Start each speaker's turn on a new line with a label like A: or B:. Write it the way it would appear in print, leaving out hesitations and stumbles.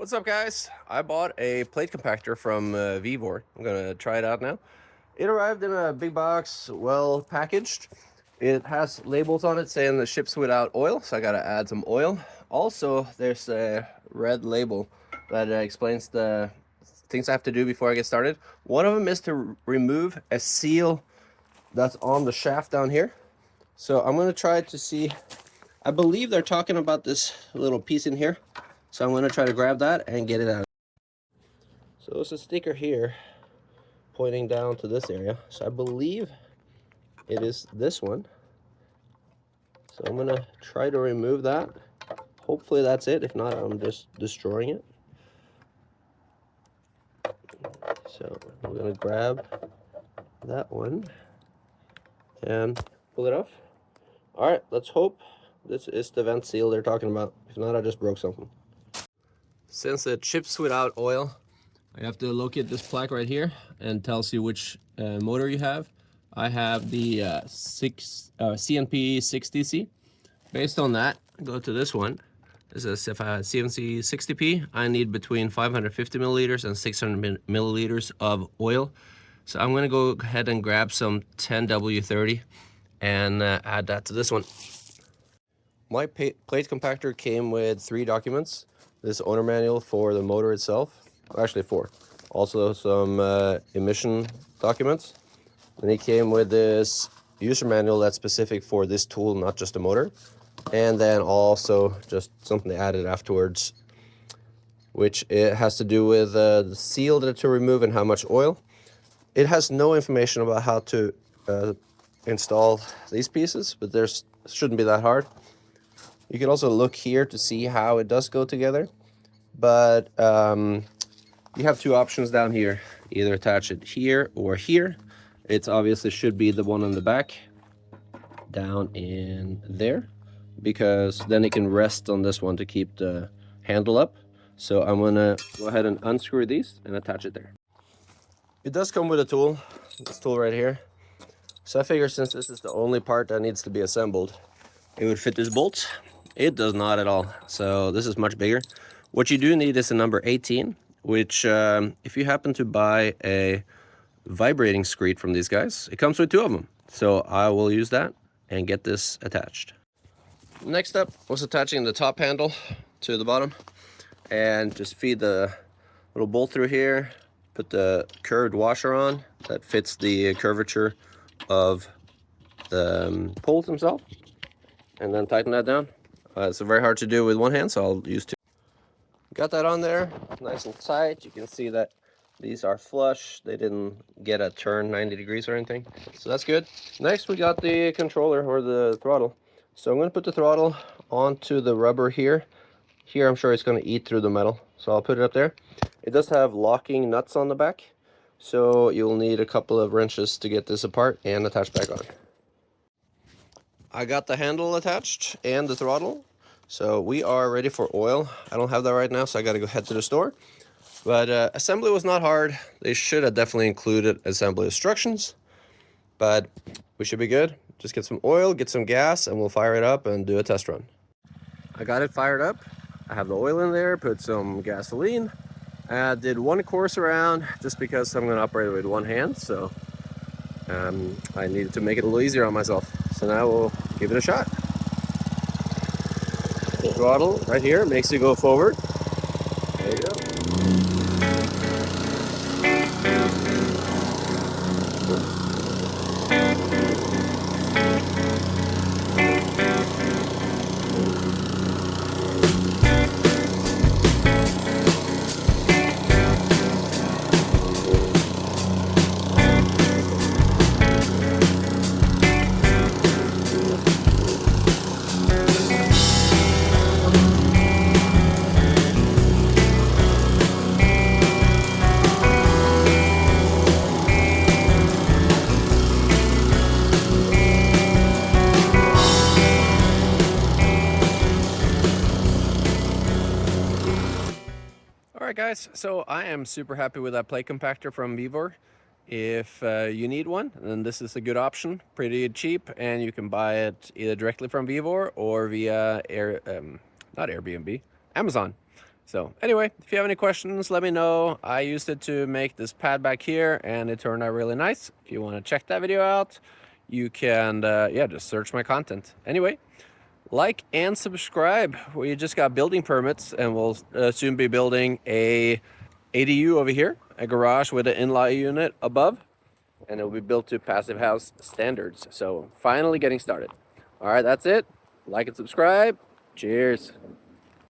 A: What's up, guys? I bought a plate compactor from Vevor. I'm gonna try it out now. It arrived in a big box, well packaged. It has labels on it saying the ships without oil, so I gotta add some oil. Also, there's a red label that explains the things I have to do before I get started. One of them is to remove a seal that's on the shaft down here. So I'm gonna try to see. I believe they're talking about this little piece in here. So I'm going to try to grab that and get it out. So there's a sticker here pointing down to this area. So I believe it is this one. So I'm going to try to remove that. Hopefully that's it. If not, I'm just destroying it. So I'm going to grab that one and pull it off. All right, let's hope this is the vent seal they're talking about. If not, I just broke something. Since it ships without oil, I have to locate this plaque right here and tells you which motor you have. I have the CNP 6DC. Based on that, go to this one. This is if I have CNC 60P, I need between 550 milliliters and 600 milliliters of oil. So I'm gonna go ahead and grab some 10W30 and add that to this one. My plate compactor came with 3 documents. This owner manual for the motor itself, actually 4. Also some emission documents. And it came with this user manual that's specific for this tool, not just a motor. And then also just something they added afterwards, which it has to do with the seal to remove and how much oil. It has no information about how to install these pieces, but there's shouldn't be that hard. You can also look here to see how it does go together, but you have 2 options down here. Either attach it here or here. It's obviously should be the one on the back down in there, because then it can rest on this one to keep the handle up. So I'm gonna go ahead and unscrew these and attach it there. It does come with a tool, this tool right here. So I figure since this is the only part that needs to be assembled, it would fit this bolt. It does not at all. So this is much bigger. What you do need is a number 18, which if you happen to buy a vibrating screed from these guys, it comes with 2 of them. So I will use that and get this attached. Next up was attaching the top handle to the bottom and just feed the little bolt through here, put the curved washer on that fits the curvature of the poles themselves, and then tighten that down. It's very hard to do with one hand, so I'll use 2. Got that on there, nice and tight. You can see that these are flush. They didn't get a turn 90 degrees or anything, so that's good. Next, we got the controller or the throttle. So I'm going to put the throttle onto the rubber here. Here, I'm sure it's going to eat through the metal, so I'll put it up there. It does have locking nuts on the back, so you'll need a couple of wrenches to get this apart and attach back on. I got the handle attached and the throttle, so we are ready for oil. I don't have that right now, so I got to go head to the store. But assembly was not hard. They should have definitely included assembly instructions, but we should be good. Just get some oil, get some gas, and we'll fire it up and do a test run. I got it fired up. I have the oil in there, put some gasoline. I did 1 course around just because I'm going to operate it with one hand, so I needed to make it a little easier on myself. So now we'll give it a shot. The throttle right here makes it go forward. There you go. Alright guys, so I am super happy with that plate compactor from Vevor. If you need one, then this is a good option. Pretty cheap, and you can buy it either directly from Vevor or via not Airbnb, Amazon. So anyway, if you have any questions, let me know. I used it to make this pad back here, and it turned out really nice. If you want to check that video out, you can, yeah, just search my content. Anyway, like and subscribe. We just got building permits, and we'll soon be building a ADU over here, a garage with an in-law unit above, and it will be built to passive house standards. So finally getting started. All right, that's it. Like and subscribe. Cheers.